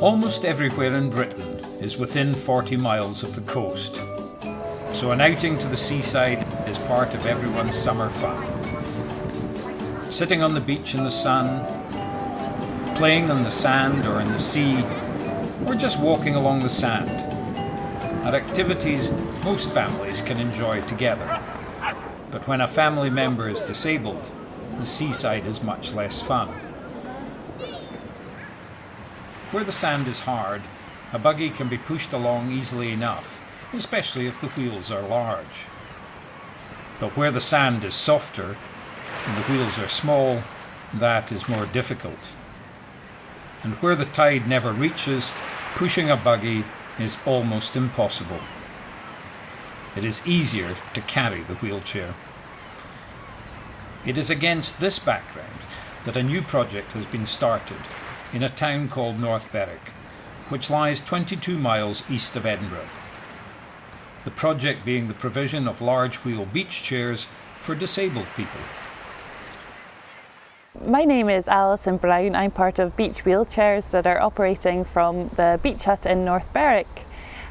Almost everywhere in Britain is within 40 miles of the coast, so an outing to the seaside is part of everyone's summer fun. Sitting on the beach in the sun, playing on the sand or in the sea, or just walking along the sand are activities most families can enjoy together. But when a family member is disabled, the seaside is much less fun. Where the sand is hard, a buggy can be pushed along easily enough, especially if the wheels are large. But where the sand is softer and the wheels are small, that is more difficult. And where the tide never reaches, pushing a buggy is almost impossible. It is easier to carry the wheelchair. It is against this background that a new project has been started in a town called North Berwick, which lies 22 miles east of Edinburgh. The project being the provision of large wheel beach chairs for disabled people. My name is Alison Brown. I'm part of Beach Wheelchairs that are operating from the beach hut in North Berwick.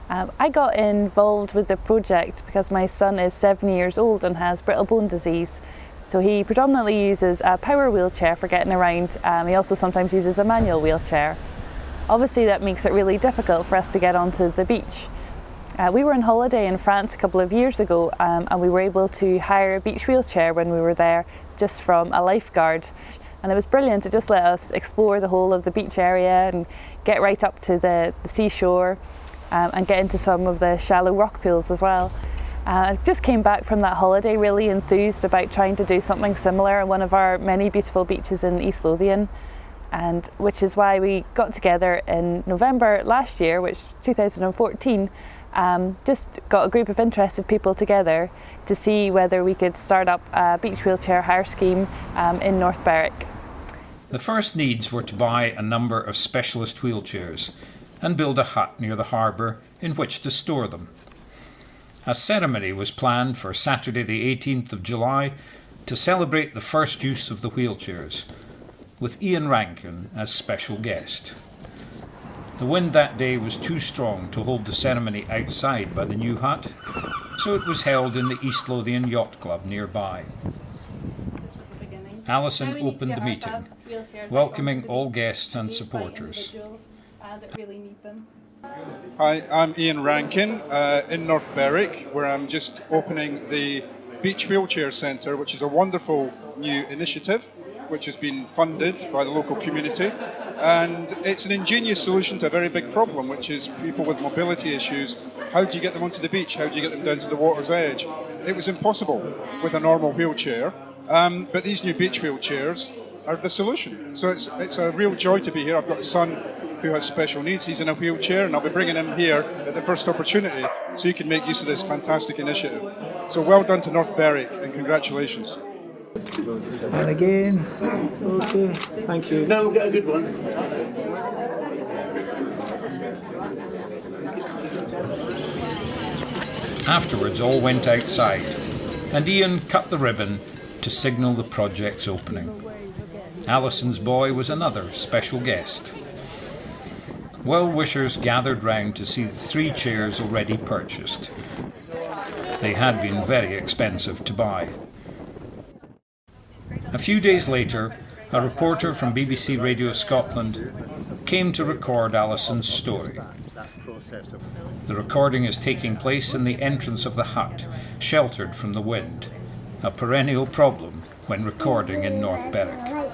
I got involved with the project because my son is 7 years old and has brittle bone disease. So he predominantly uses a power wheelchair for getting around. He also sometimes uses a manual wheelchair. Obviously that makes it really difficult for us to get onto the beach. We were on holiday in France a couple of years ago and we were able to hire a beach wheelchair when we were there just from a lifeguard. And it was brilliant. It just let us explore the whole of the beach area and get right up to the seashore and get into some of the shallow rock pools as well. I just came back from that holiday really enthused about trying to do something similar on one of our many beautiful beaches in East Lothian, and which is why we got together in November last year, which 2014, just got a group of interested people together to see whether we could start up a beach wheelchair hire scheme in North Berwick. The first needs were to buy a number of specialist wheelchairs and build a hut near the harbour in which to store them. A ceremony was planned for Saturday the 18th of July to celebrate the first use of the wheelchairs, with Ian Rankin as special guest. The wind that day was too strong to hold the ceremony outside by the new hut, so it was held in the East Lothian Yacht Club nearby. Alison opened the meeting, welcoming all guests and supporters. Hi, I'm Ian Rankin in North Berwick, where I'm just opening the Beach Wheelchair Centre, which is a wonderful new initiative which has been funded by the local community, and it's an ingenious solution to a very big problem, which is people with mobility issues. How do you get them onto the beach? How do you get them down to the water's edge? It was impossible with a normal wheelchair, but these new beach wheelchairs are the solution. So it's a real joy to be here. I've got a son who has special needs. He's in a wheelchair, and I'll be bringing him here at the first opportunity so he can make use of this fantastic initiative. So well done to North Berwick, and congratulations. And again, okay, thank you. No, we'll get a good one. Afterwards, all went outside, and Ian cut the ribbon to signal the project's opening. Alison's boy was another special guest. Well-wishers gathered round to see the 3 chairs already purchased. They had been very expensive to buy. A few days later, a reporter from BBC Radio Scotland came to record Alison's story. The recording is taking place in the entrance of the hut, sheltered from the wind, a perennial problem when recording in North Berwick.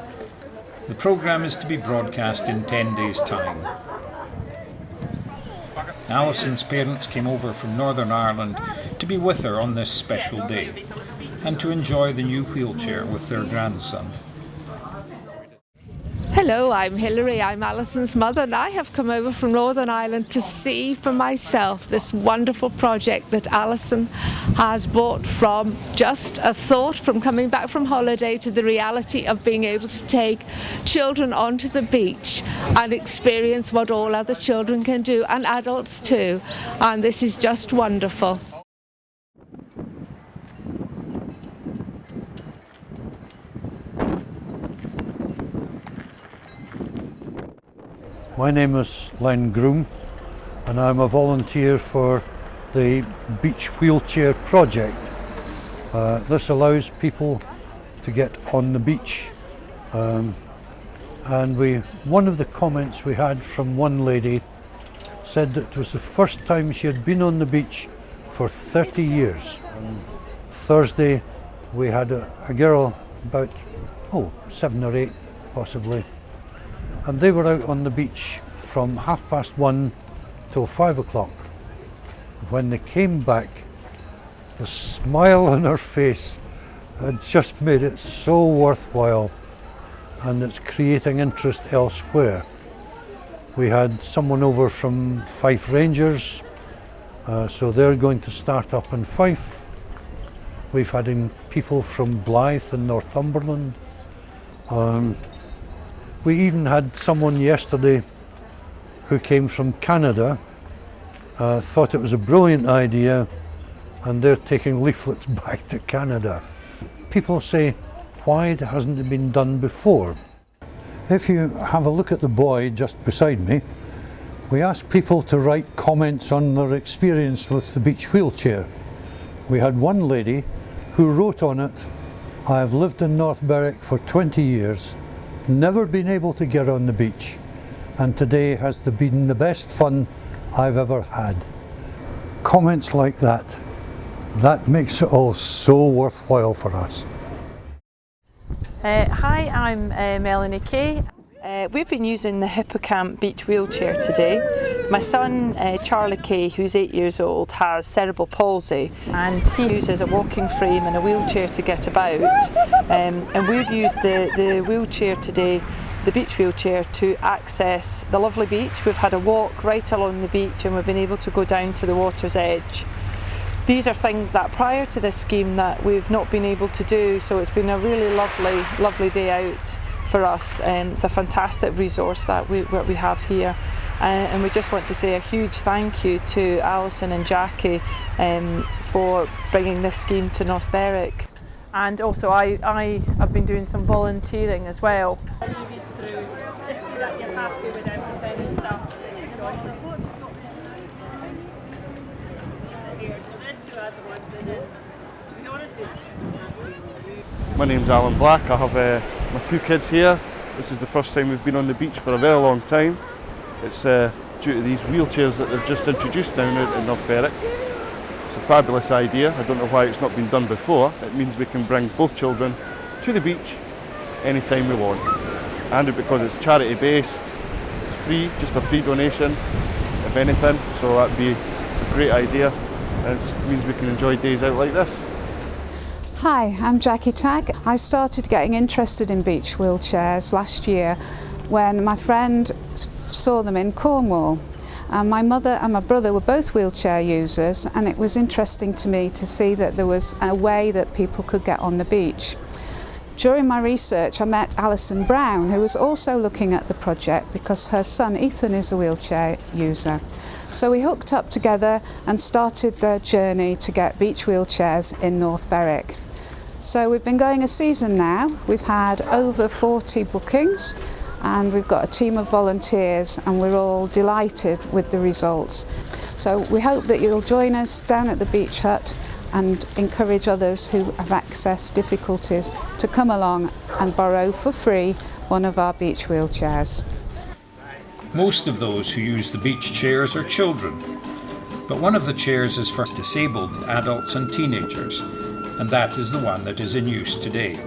The programme is to be broadcast in 10 days' time. Alison's parents came over from Northern Ireland to be with her on this special day and to enjoy the new wheelchair with their grandson. Hello, I'm Hilary, I'm Alison's mother, and I have come over from Northern Ireland to see for myself this wonderful project that Alison has brought from just a thought from coming back from holiday to the reality of being able to take children onto the beach and experience what all other children can do, and adults too, and this is just wonderful. My name is Len Groom and I'm a volunteer for the Beach Wheelchair Project. This allows people to get on the beach. And one of the comments we had from one lady said that it was the first time she had been on the beach for 30 years. Thursday we had a girl about 7 or 8 possibly, and they were out on the beach from 1:30 till 5 o'clock. When they came back, the smile on her face had just made it so worthwhile, and it's creating interest elsewhere. We had someone over from Fife Rangers, so they're going to start up in Fife. We've had people from Blyth in Northumberland. We even had someone yesterday who came from Canada, thought it was a brilliant idea, and they're taking leaflets back to Canada. People say, why hasn't it been done before? If you have a look at the boy just beside me, we asked people to write comments on their experience with the beach wheelchair. We had one lady who wrote on it, "I have lived in North Berwick for 20 years, never been able to get on the beach, and today has been the best fun I've ever had." Comments like that makes it all so worthwhile for us. Hi, I'm Melanie Kay. We've been using the Hippocamp beach wheelchair today. My son Charlie Kay, who's 8 years old, has cerebral palsy, and he uses a walking frame and a wheelchair to get about, and we've used the wheelchair today, the beach wheelchair, to access the lovely beach. We've had a walk right along the beach and we've been able to go down to the water's edge. These are things that prior to this scheme that we've not been able to do, so it's been a really lovely day out for us. It's a fantastic resource that we have here, and we just want to say a huge thank you to Alison and Jackie for bringing this scheme to North Berwick. And also I have been doing some volunteering as well. My name's Alan Black. I have my 2 kids here. This is the first time we've been on the beach for a very long time. It's due to these wheelchairs that they've just introduced now in North Berwick. It's a fabulous idea. I don't know why it's not been done before. It means we can bring both children to the beach anytime we want. And because it's charity based, it's free, just a free donation, if anything. So that'd be a great idea. And it means we can enjoy days out like this. Hi, I'm Jackie Tagg. I started getting interested in beach wheelchairs last year when my friend saw them in Cornwall. My mother and my brother were both wheelchair users, and it was interesting to me to see that there was a way that people could get on the beach. During my research I met Alison Brown, who was also looking at the project because her son Ethan is a wheelchair user. So we hooked up together and started the journey to get beach wheelchairs in North Berwick. So we've been going a season now. We've had over 40 bookings and we've got a team of volunteers, and we're all delighted with the results. So we hope that you'll join us down at the beach hut and encourage others who have access difficulties to come along and borrow for free one of our beach wheelchairs. Most of those who use the beach chairs are children, but one of the chairs is for disabled adults and teenagers, and that is the one that is in use today.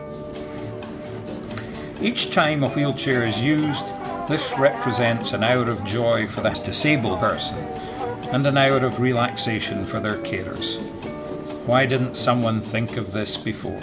Each time a wheelchair is used, this represents an hour of joy for that disabled person and an hour of relaxation for their carers. Why didn't someone think of this before?